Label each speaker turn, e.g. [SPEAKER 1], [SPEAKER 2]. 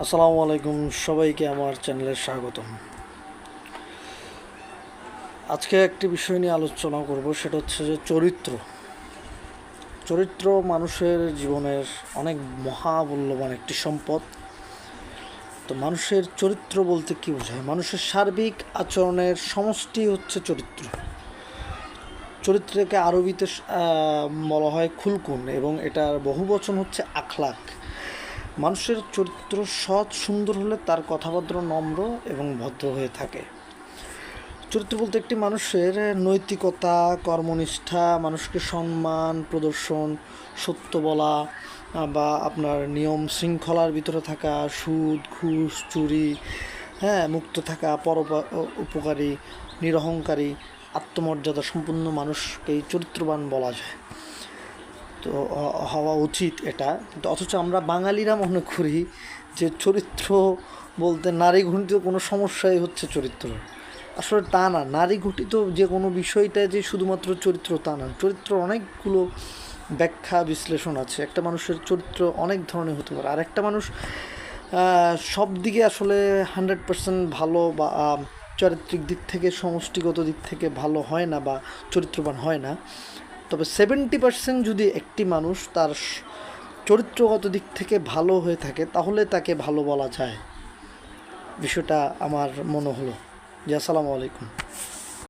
[SPEAKER 1] আসসালামু আলাইকুম, সবাইকে আমার চ্যানেলে স্বাগতম। আজকে একটি বিষয় নিয়ে আলোচনা করব, সেটা হচ্ছে যে চরিত্র। চরিত্র মানুষের জীবনের অনেক মহামূল্যবান একটি সম্পদ। তো মানুষের চরিত্র বলতে কী বোঝায়? মানুষের সার্বিক আচরণের সমষ্টি হচ্ছে চরিত্র। চরিত্রকে আরবিতে বলা হয় খুলকুন, এবং এটার বহুবচন হচ্ছে আখলাক। মানুষের চরিত্র সৎ সুন্দর হলে তার কথাবার্তা নম্র এবং ভদ্র হয়ে থাকে। চরিত্র বলতে একটি মানুষের নৈতিকতা, কর্মনিষ্ঠা, মানুষকে সম্মান প্রদর্শন, সত্য বলা, বা আপনার নিয়ম শৃঙ্খলার ভিতরে থাকা, সুদ ঘুষ চুরি, মুক্ত থাকা, উপকারী, নিরহংকারী, আত্মমর্যাদা সম্পন্ন মানুষকেই চরিত্রবান বলা যায়। তো হওয়া উচিত এটা, কিন্তু অথচ আমরা বাঙালিরা মনে করি যে চরিত্র বলতে নারী ঘটিত কোনো সমস্যাই হচ্ছে চরিত্র। আসলে তা না। নারী ঘটিত যে কোনো বিষয়টা যে শুধুমাত্র চরিত্র তা না। চরিত্র অনেকগুলো ব্যাখ্যা বিশ্লেষণ আছে। একটা মানুষের চরিত্র অনেক ধরনের হতে পারে, আর একটা মানুষ সব দিকে আসলে 100% ভালো বা চারিত্রিক দিক থেকে, সমষ্টিগত দিক থেকে ভালো হয় না বা চরিত্রবান হয় না। তবে 70% যদি একটি মানুষ তার চরিত্রগত দিক থেকে ভালো হয়ে থাকে, তাহলে তাকে ভালো বলা যায়। বিষয়টা আমার মনে হলো। জি, আসসালামু আলাইকুম।